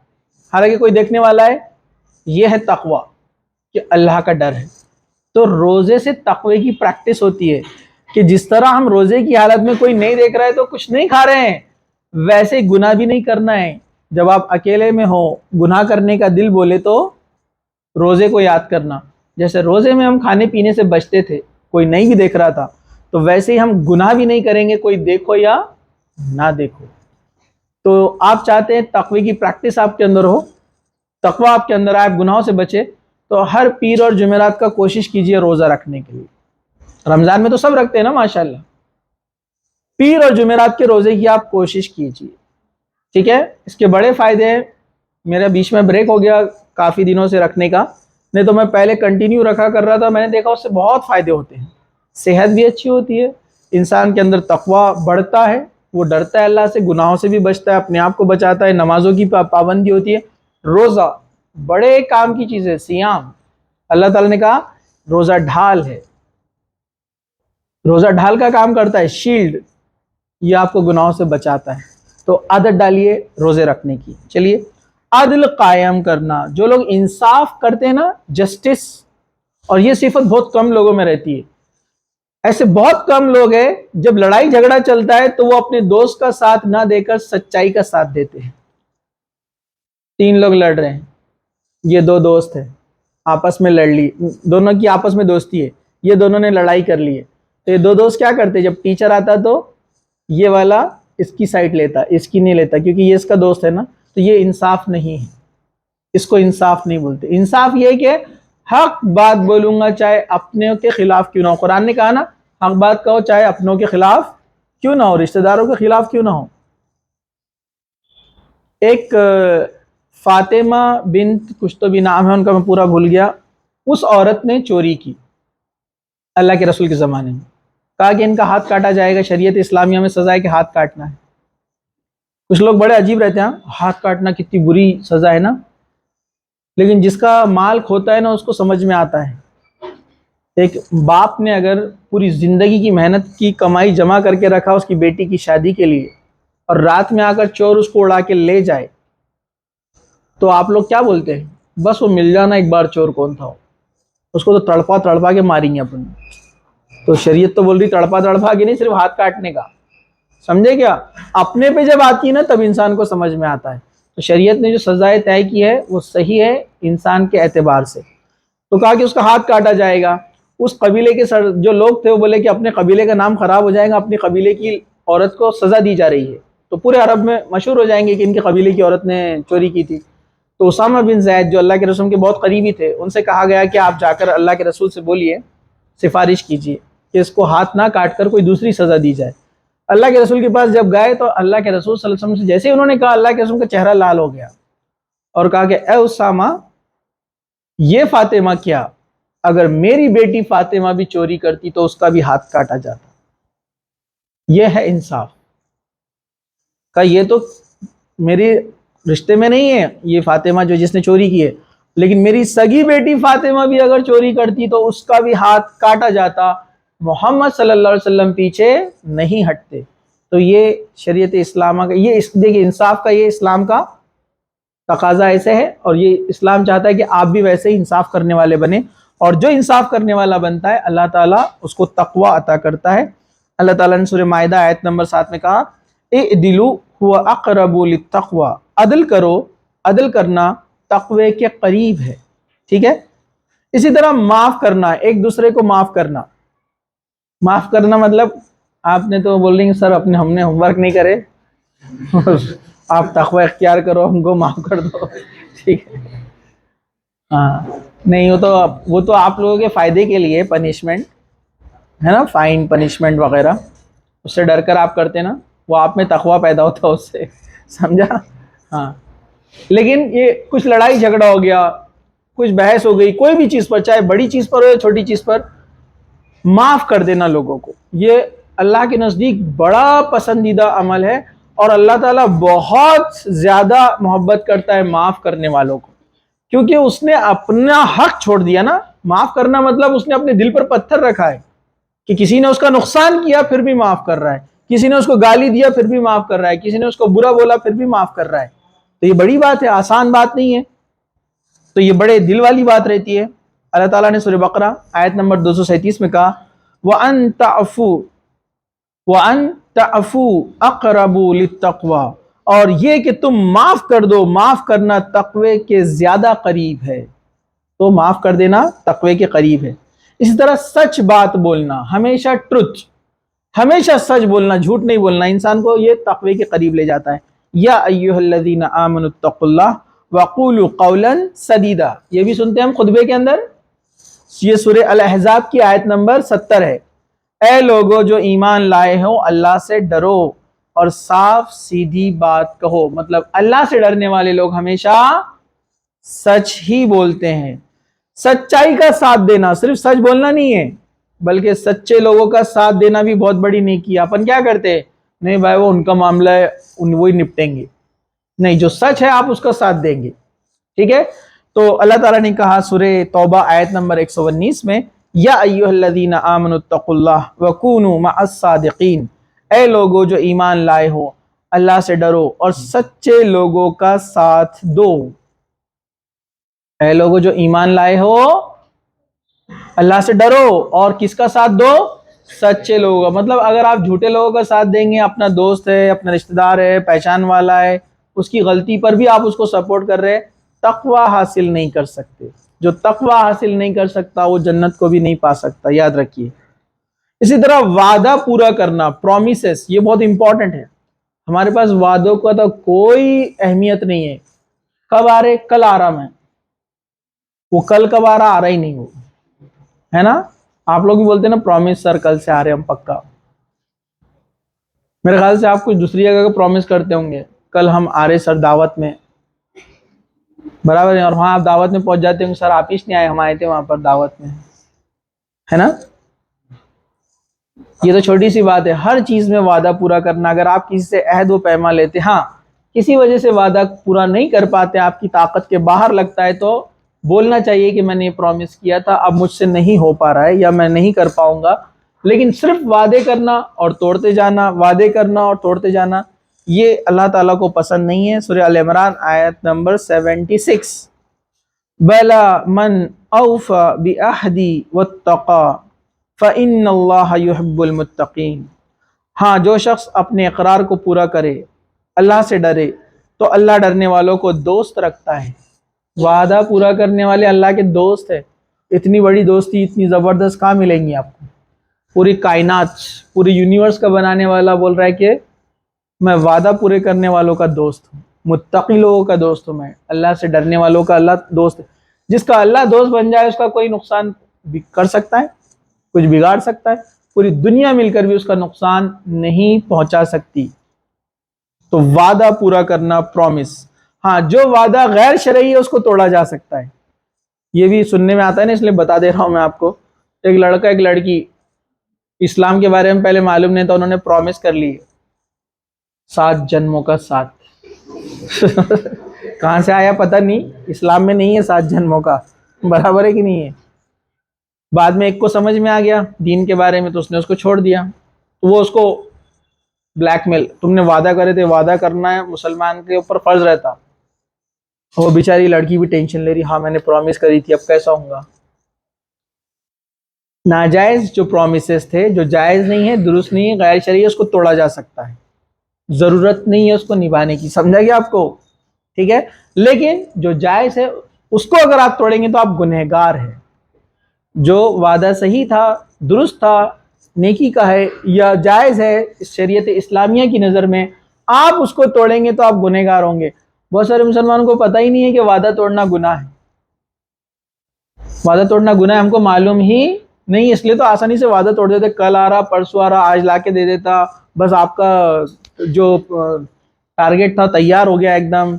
S1: حالانکہ کوئی دیکھنے والا ہے۔ یہ ہے تقوی، کہ اللہ کا ڈر ہے۔ تو روزے سے تقوی کی پریکٹس ہوتی ہے کہ جس طرح ہم روزے کی حالت میں کوئی نہیں دیکھ رہا ہے تو کچھ نہیں کھا رہے ہیں، ویسے گناہ بھی نہیں کرنا ہے۔ جب آپ اکیلے میں ہو، گناہ کرنے کا دل بولے تو روزے کو یاد کرنا، جیسے روزے میں ہم کھانے پینے سے بچتے تھے، کوئی نہیں بھی دیکھ رہا تھا، تو ویسے ہی ہم گناہ بھی نہیں کریں گے، کوئی دیکھو یا نہ دیکھو۔ تو آپ چاہتے ہیں تقوی کی پریکٹس آپ کے اندر ہو، تقوی آپ کے اندر آئے، آپ گناہوں سے بچے، تو ہر پیر اور جمعرات کا کوشش کیجئے روزہ رکھنے کے لیے۔ رمضان میں تو سب رکھتے ہیں نا ماشاءاللہ، پیر اور جمعرات کے روزے کی آپ کوشش کیجئے، ٹھیک ہے؟ اس کے بڑے فائدے ہیں۔ میرا بیچ میں بریک ہو گیا کافی دنوں سے رکھنے کا، نہیں تو میں پہلے کنٹینیو رکھا کر رہا تھا، میں نے دیکھا اس سے بہت فائدے ہوتے ہیں، صحت بھی اچھی ہوتی ہے، انسان کے اندر تقوی بڑھتا ہے، وہ ڈرتا ہے اللہ سے، گناہوں سے بھی بچتا ہے، اپنے آپ کو بچاتا ہے، نمازوں کی پابندی ہوتی ہے۔ روزہ بڑے کام کی چیز ہے، سیام، اللہ تعالیٰ نے کہا روزہ ڈھال ہے، روزہ ڈھال کا کام کرتا ہے، شیلڈ، یہ آپ کو گناہوں سے بچاتا ہے۔ تو عادت ڈالیے روزے رکھنے کی۔ چلیے، عدل قائم کرنا، جو لوگ انصاف کرتے ہیں نا، جسٹس، اور یہ صفت بہت کم لوگوں میں رہتی ہے، ایسے بہت کم لوگ ہیں جب لڑائی جھگڑا چلتا ہے تو وہ اپنے دوست کا ساتھ نہ دے کر سچائی کا ساتھ دیتے ہیں۔ 3 لوگ لڑ رہے ہیں، یہ 2 دوست ہیں، آپس میں لڑ لی، دونوں کی آپس میں دوستی ہے، یہ دونوں نے لڑائی کر لی ہے، تو یہ 2 دوست کیا کرتے؟ جب ٹیچر آتا تو یہ والا اس کی سائٹ لیتا، اس کی نہیں لیتا، کیونکہ یہ اس کا دوست ہے نا، تو یہ انصاف نہیں ہے، اس کو انصاف نہیں بولتے۔ انصاف یہ ہے کہ حق بات بولوں گا چاہے اپنے کے خلاف کیوں نہ ہو، قرآن نے کہا نا حق بات کہو چاہے اپنوں کے خلاف کیوں نہ ہو، رشتہ داروں کے خلاف کیوں نہ ہو۔ ایک فاطمہ بنت کچھ تو بھی نام ہے ان کا، میں پورا بھول گیا، اس عورت نے چوری کی اللہ کے رسول کے زمانے میں، کہا کہ ان کا ہاتھ کاٹا جائے گا، شریعت اسلامیہ میں سزا ہے کہ ہاتھ کاٹنا ہے۔ کچھ لوگ بڑے عجیب رہتے ہیں، ہاتھ کاٹنا کتنی بری سزا ہے نا، لیکن جس کا مال کھوتا ہے نا اس کو سمجھ میں آتا ہے۔ ایک باپ نے اگر پوری زندگی کی محنت کی کمائی جمع کر کے رکھا اس کی بیٹی کی شادی کے لیے، اور رات میں آ کر چور اس کو اڑا کے لے جائے، تو آپ لوگ کیا بولتے ہیں؟ بس وہ مل جانا ایک بار چور کون تھا، اس کو تو تڑپا تڑپا کے ماریں گے اپن۔ تو شریعت تو بول رہی تڑپا تڑپا کے نہیں، صرف ہاتھ کاٹنے کا، سمجھے کیا؟ اپنے پہ جب آتی ہے نا تب انسان کو سمجھ میں آتا ہے۔ تو شریعت نے جو سزائے طے کی ہے وہ صحیح ہے انسان کے اعتبار سے، تو کہا کہ اس کا ہاتھ کاٹا جائے گا۔ اس قبیلے کے جو لوگ تھے وہ بولے کہ اپنے قبیلے کا نام خراب ہو جائے گا، اپنی قبیلے کی عورت کو سزا دی جا رہی ہے، تو پورے عرب میں مشہور ہو جائیں گے کہ ان کے قبیلے کی عورت نے چوری کی تھی۔ تو اسامہ بن زید جو اللہ کے رسول کے بہت قریبی تھے، ان سے کہا گیا کہ آپ جا کر اللہ کے رسول سے بولیے، سفارش کیجیے کہ اس کو ہاتھ نہ کاٹ کر کوئی دوسری سزا دی جائے۔ اللہ کے رسول کے پاس جب گئے تو اللہ کے رسول صلی اللہ علیہ وسلم سے جیسے انہوں نے کہا، اللہ کے رسول کا چہرہ لال ہو گیا اور کہا کہ اے اسامہ، یہ فاطمہ کیا، اگر میری بیٹی فاطمہ بھی چوری کرتی تو اس کا بھی ہاتھ کاٹا جاتا۔ یہ ہے انصاف کا، یہ تو میری رشتے میں نہیں ہے یہ فاطمہ جو جس نے چوری کی ہے، لیکن میری سگی بیٹی فاطمہ بھی اگر چوری کرتی تو اس کا بھی ہاتھ کاٹا جاتا، محمد صلی اللہ علیہ وسلم پیچھے نہیں ہٹتے۔ تو یہ شریعت اسلامہ کا، یہ دیکھیں انصاف کا، یہ اسلام کا تقاضا ایسے ہے، اور یہ اسلام چاہتا ہے کہ آپ بھی ویسے ہی انصاف کرنے والے بنیں، اور جو انصاف کرنے والا بنتا ہے اللہ تعالیٰ اس کو تقوی عطا کرتا ہے۔ اللہ تعالیٰ نے سورہ مائدہ آیت نمبر 7 میں کہا اعدلوا هو اقرب للتقوی، عدل کرو، عدل کرنا تقوی کے قریب ہے، ٹھیک ہے؟ اسی طرح معاف کرنا، ایک دوسرے کو معاف کرنا، معاف کرنا مطلب آپ نے تو بول رہی ہیں سر اپنے ہم نے ہوم ورک نہیں کرے، آپ تقوی اختیار کرو ہم کو معاف کر دو، ٹھیک ہے؟ ہاں نہیں، وہ تو آپ لوگوں کے فائدے کے لیے پنشمنٹ ہے نا، فائن پنشمنٹ وغیرہ، اس سے ڈر کر آپ کرتے نا، وہ آپ میں تقوی پیدا ہوتا ہے اس سے، سمجھا؟ ہاں لیکن یہ کچھ لڑائی جھگڑا ہو گیا، کچھ بحث ہو گئی کوئی بھی چیز پر، چاہے بڑی چیز پر ہو یا چھوٹی چیز پر، معاف کر دینا لوگوں کو، یہ اللہ کے نزدیک بڑا پسندیدہ عمل ہے، اور اللہ تعالیٰ بہت زیادہ محبت کرتا ہے معاف کرنے والوں کو، کیونکہ اس نے اپنا حق چھوڑ دیا نا۔ معاف کرنا مطلب اس نے اپنے دل پر پتھر رکھا ہے کہ کسی نے اس کا نقصان کیا پھر بھی معاف کر رہا ہے، کسی نے اس کو گالی دیا پھر بھی معاف کر رہا ہے، کسی نے اس کو برا بولا پھر بھی معاف کر رہا ہے، تو یہ بڑی بات ہے، آسان بات نہیں ہے، تو یہ بڑے دل والی بات رہتی ہے۔ اللہ تعالیٰ نے سورہ بقرہ آیت نمبر 237 میں کہا وَأَن تَعْفُوا أَقْرَبُ لِلتَّقْوَى، اور یہ کہ تم معاف کر دو، معاف کرنا تقوی کے زیادہ قریب ہے، تو معاف کر دینا تقوی کے قریب ہے۔ اسی طرح سچ بات بولنا، ہمیشہ ٹروتھ، ہمیشہ سچ بولنا، جھوٹ نہیں بولنا، انسان کو یہ تقوی کے قریب لے جاتا ہے۔ یا ایھا الذین آمنوا اتقوا اللہ وقولوا قولا سدیدا، یہ بھی سنتے ہیں ہم خطبے کے اندر، یہ سورہ الاحزاب کی آیت نمبر 70 ہے۔ اے لوگو جو ایمان لائے ہو، اللہ سے ڈرو اور صاف سیدھی بات کہو، مطلب اللہ سے ڈرنے والے لوگ ہمیشہ سچ ہی بولتے ہیں۔ سچائی کا ساتھ دینا، صرف سچ بولنا نہیں ہے، بلکہ سچے لوگوں کا ساتھ دینا بھی بہت بڑی نیکی ہے۔ اپن کیا کرتے ہیں، نہیں بھائی وہ ان کا معاملہ ہے، وہی نپٹیں گے، نہیں، جو سچ ہے آپ اس کا ساتھ دیں گے، ٹھیک ہے۔ تو اللہ تعالیٰ نے کہا سورہ توبہ آیت نمبر 119 میں یا ایھا الذین آمنوا اتقوا اللہ وکونوا مع الصادقین، اے لوگو جو ایمان لائے ہو، اللہ سے ڈرو اور سچے لوگوں کا ساتھ دو۔ اے لوگو جو ایمان لائے ہو، اللہ سے ڈرو اور کس کا ساتھ دو؟ سچے لوگوں کا۔ مطلب اگر آپ جھوٹے لوگوں کا ساتھ دیں گے، اپنا دوست ہے، اپنا رشتہ دار ہے، پہچان والا ہے، اس کی غلطی پر بھی آپ اس کو سپورٹ کر رہے، تقوی حاصل نہیں کر سکتے۔ جو تقوی حاصل نہیں کر سکتا وہ جنت کو بھی نہیں پا سکتا، یاد رکھیے۔ اسی طرح وعدہ پورا کرنا، پرومیسز، یہ بہت امپورٹنٹ ہے۔ ہمارے پاس وعدوں کا تو کوئی اہمیت نہیں ہے، کب آ رہے؟ کل آ رہا میں، وہ کل کب آ رہا ہی نہیں، وہ ہے نا۔ آپ لوگ بھی بولتے ہیں نا پرومس سر کل سے آ رہے ہم پکا، میرے خیال سے آپ کچھ دوسری جگہ کا پرومس کرتے ہوں گے، کل ہم آ رہے سر دعوت میں، برابر ہے، اور وہاں آپ دعوت میں پہنچ جاتے ہوں، سر آپ ہی نہیں آئے، ہم آئے تھے وہاں پر دعوت میں، ہے نا۔ یہ تو چھوٹی سی بات ہے، ہر چیز میں وعدہ پورا کرنا۔ اگر آپ کسی سے عہد و پیما لیتے، ہاں کسی وجہ سے وعدہ پورا نہیں کر پاتے، آپ کی طاقت کے باہر لگتا ہے، تو بولنا چاہیے کہ میں نے یہ پرومس کیا تھا، اب مجھ سے نہیں ہو پا رہا ہے یا میں نہیں کر پاؤں گا۔ لیکن صرف وعدے کرنا اور توڑتے جانا، وعدے کرنا اور توڑتے جانا، یہ اللہ تعالیٰ کو پسند نہیں ہے۔ سورہ ال عمران آیت نمبر 76، بلا من اوفى بعہدی واتقى فإن اللہ يحب المتقین، ہاں جو شخص اپنے اقرار کو پورا کرے، اللہ سے ڈرے، تو اللہ ڈرنے والوں کو دوست رکھتا ہے۔ وعدہ پورا کرنے والے اللہ کے دوست ہیں۔ اتنی بڑی دوستی اتنی زبردست کہاں ملیں گی آپ کو؟ پوری کائنات، پوری یونیورس کا بنانے والا بول رہا ہے کہ میں وعدہ پورے کرنے والوں کا دوست ہوں، متقی لوگوں کا دوست ہوں، میں اللہ سے ڈرنے والوں کا اللہ دوست ہے۔ جس کا اللہ دوست بن جائے اس کا کوئی نقصان کر سکتا ہے؟ کچھ بگاڑ سکتا ہے؟ پوری دنیا مل کر بھی اس کا نقصان نہیں پہنچا سکتی۔ تو وعدہ پورا کرنا، پرومس، ہاں جو وعدہ غیر شرعی ہے اس کو توڑا جا سکتا ہے، یہ بھی سننے میں آتا ہے نا، اس لیے بتا دے رہا ہوں میں آپ کو۔ ایک لڑکا ایک لڑکی، اسلام کے بارے میں پہلے معلوم نہیں تھا، انہوں نے پرومس کر لی 7 جنموں کا ساتھ کہاں سے آیا پتہ نہیں، اسلام میں نہیں ہے 7 جنموں کا، برابر ہے کہ نہیں ہے۔ بعد میں ایک کو سمجھ میں آ گیا دین کے بارے میں، تو اس نے اس کو چھوڑ دیا، وہ اس کو بلیک میل، تم نے وعدہ کرے تھے، وعدہ کرنا ہے مسلمان کے اوپر فرض رہتا۔ وہ بیچاری لڑکی بھی ٹینشن لے رہی، ہاں میں نے پرومس کری تھی، اب کیسا ہوں گا۔ ناجائز جو پرومسز تھے، جو جائز نہیں ہے، درست نہیں ہے، غیر شرعی ہے، اس کو توڑا جا سکتا ہے، ضرورت نہیں ہے اس کو نبھانے کی، سمجھا گیا آپ کو؟ ٹھیک ہے، لیکن جو جائز ہے اس کو اگر آپ توڑیں گے تو آپ گنہگار ہیں۔ جو وعدہ صحیح تھا، درست تھا، نیکی کا ہے یا جائز ہے شریعت اسلامیہ کی نظر میں، آپ اس کو توڑیں گے تو آپ گنہگار ہوں گے۔ بہت سارے مسلمانوں کو پتہ ہی نہیں ہے کہ وعدہ توڑنا گناہ ہے، وعدہ توڑنا گناہ ہے، ہم کو معلوم ہی نہیں، اس لیے تو آسانی سے وعدہ توڑ دیتے، کل آ رہا، پرسوں آ رہا، آج لا کے دے دیتا، بس آپ کا جو ٹارگیٹ تھا تیار ہو گیا ایک دم،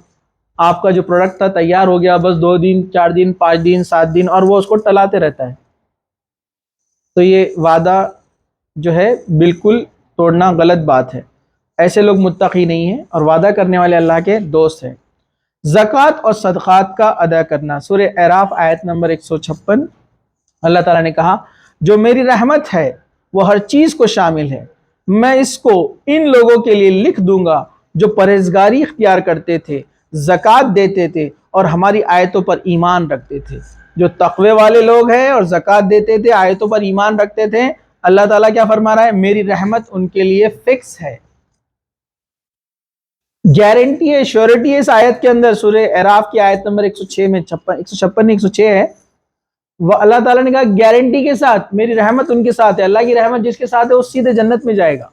S1: آپ کا جو پروڈکٹ تھا تیار ہو گیا، بس 2 دن 4 دن 5 دن 7 دن، اور وہ اس کو ٹلاتے رہتا ہے، تو یہ وعدہ جو ہے بالکل توڑنا غلط بات ہے۔ ایسے لوگ متقی نہیں ہیں، اور وعدہ کرنے والے اللہ کے دوست ہیں۔ زکوٰۃ اور صدقات کا ادا کرنا، سورہ اعراف آیت نمبر 156، اللہ تعالیٰ نے کہا جو میری رحمت ہے وہ ہر چیز کو شامل ہے، میں اس کو ان لوگوں کے لیے لکھ دوں گا جو پرہیزگاری اختیار کرتے تھے، زکوٰۃ دیتے تھے اور ہماری آیتوں پر ایمان رکھتے تھے۔ جو تقوی والے لوگ ہیں اور زکوٰۃ دیتے تھے، آیتوں پر ایمان رکھتے تھے، اللہ تعالیٰ کیا فرما رہا ہے؟ میری رحمت ان کے لیے فکس ہے، گارنٹی ہے، شیورٹی ہے۔ اس آیت کے اندر سورہ اعراف کی آیت نمبر 106 میں 156 ہے، وہ اللہ تعالیٰ نے کہا گارنٹی کے ساتھ میری رحمت ان کے ساتھ ہے۔ اللہ کی رحمت جس کے ساتھ ہے وہ سیدھے جنت میں جائے گا۔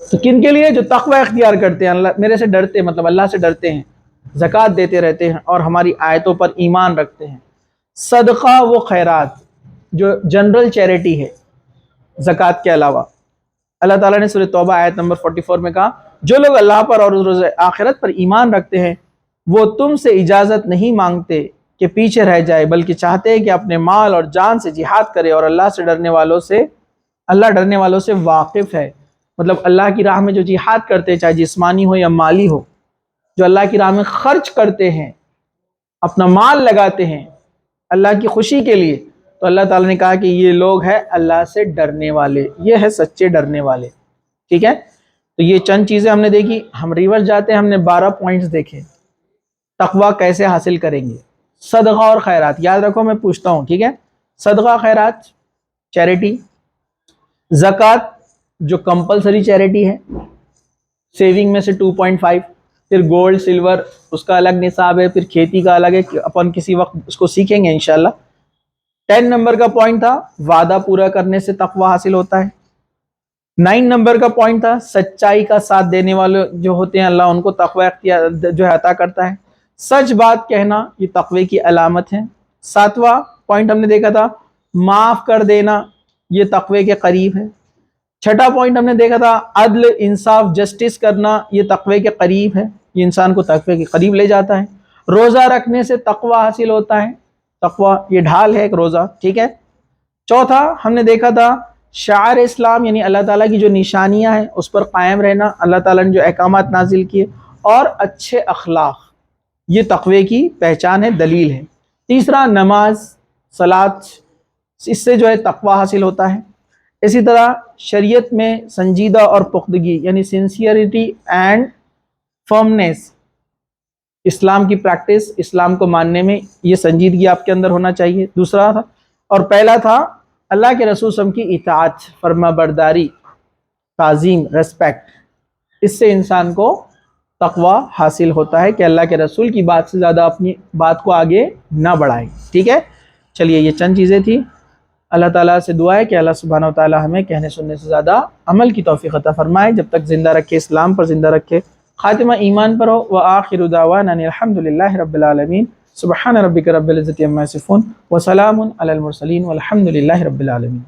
S1: تو کن کے لیے؟ جو تقوی اختیار کرتے ہیں، اللہ میرے سے ڈرتے ہیں، مطلب اللہ سے ڈرتے ہیں، زکوٰۃ دیتے رہتے ہیں اور ہماری آیتوں پر ایمان رکھتے ہیں۔ صدقہ و خیرات جو جنرل چیریٹی ہے زکوٰۃ کے علاوہ، اللہ تعالیٰ نے سورہ توبہ آیت نمبر 44 میں کہا جو لوگ اللہ پر اور روز آخرت پر ایمان رکھتے ہیں وہ تم سے اجازت نہیں مانگتے کہ پیچھے رہ جائے، بلکہ چاہتے ہیں کہ اپنے مال اور جان سے جہاد کرے، اور اللہ ڈرنے والوں سے واقف ہے۔ مطلب اللہ کی راہ میں جو جہاد کرتے ہیں، چاہے جسمانی ہو یا مالی ہو، جو اللہ کی راہ میں خرچ کرتے ہیں، اپنا مال لگاتے ہیں اللہ کی خوشی کے لیے، تو اللہ تعالیٰ نے کہا کہ یہ لوگ ہیں اللہ سے ڈرنے والے، یہ ہے سچے ڈرنے والے۔ ٹھیک ہے، تو یہ چند چیزیں ہم نے دیکھی۔ ہم ریورس جاتے ہیں، ہم نے 12 پوائنٹس دیکھے تقویٰ کیسے حاصل کریں گے۔ صدقہ اور خیرات یاد رکھو، میں پوچھتا ہوں، ٹھیک ہے؟ صدقہ خیرات چیریٹی، زکوٰۃ جو کمپلسری چیریٹی ہے، سیونگ میں سے 2.5، پھر گولڈ سلور اس کا الگ نصاب ہے، پھر کھیتی کا الگ ہے، اپن کسی وقت اس کو سیکھیں گے انشاءاللہ۔ 10 نمبر کا پوائنٹ تھا وعدہ پورا کرنے سے تقویٰ حاصل ہوتا ہے۔ 9 نمبر کا پوائنٹ تھا سچائی کا ساتھ دینے والے جو ہوتے ہیں اللہ ان کو تقویٰ اختیار جو ہے عطا کرتا ہے۔ سچ بات کہنا یہ تقوی کی علامت ہے۔ 7واں پوائنٹ ہم نے دیکھا تھا معاف کر دینا، یہ تقوی کے قریب ہے۔ 6واں پوائنٹ ہم نے دیکھا تھا عدل، انصاف، جسٹس کرنا، یہ تقوی کے قریب ہے، یہ انسان کو تقوی کے قریب لے جاتا ہے۔ روزہ رکھنے سے تقویٰ حاصل ہوتا ہے، تقویٰ یہ ڈھال ہے ایک روزہ، ٹھیک ہے۔ 4تھا ہم نے دیکھا تھا شعائر اسلام، یعنی اللہ تعالیٰ کی جو نشانیاں ہیں اس پر قائم رہنا، اللہ تعالیٰ نے جو احکامات نازل کیے، اور اچھے اخلاق، یہ تقوی کی پہچان ہے، دلیل ہے۔ تیسرا نماز، صلاۃ، اس سے جو ہے تقویٰ حاصل ہوتا ہے۔ اسی طرح شریعت میں سنجیدہ اور پختگی، یعنی سنسیئرٹی اینڈ فرمنیس، اسلام کی پریکٹس، اسلام کو ماننے میں یہ سنجیدگی آپ کے اندر ہونا چاہیے، دوسرا تھا۔ اور پہلا تھا اللہ کے رسول صلی اللہ علیہ وسلم کی اطاعت، فرما برداری، تعظیم، ریسپیکٹ، اس سے انسان کو تقویٰ حاصل ہوتا ہے کہ اللہ کے رسول کی بات سے زیادہ اپنی بات کو آگے نہ بڑھائے۔ ٹھیک ہے، چلیے یہ چند چیزیں تھیں۔ اللہ تعالیٰ سے دعا ہے کہ اللہ سبحانہ و تعالیٰ ہمیں کہنے سننے سے زیادہ عمل کی توفیق عطا فرمائے، جب تک زندہ رکھے اسلام پر، زندہ رکھے خاتمہ ایمان پر ہو۔ وآخر دعوانا ان الحمد للہ رب العالمین، سبحان ربک رب العزۃ عما یصفون وسلام علی المرسلین والحمد للہ رب العالمین۔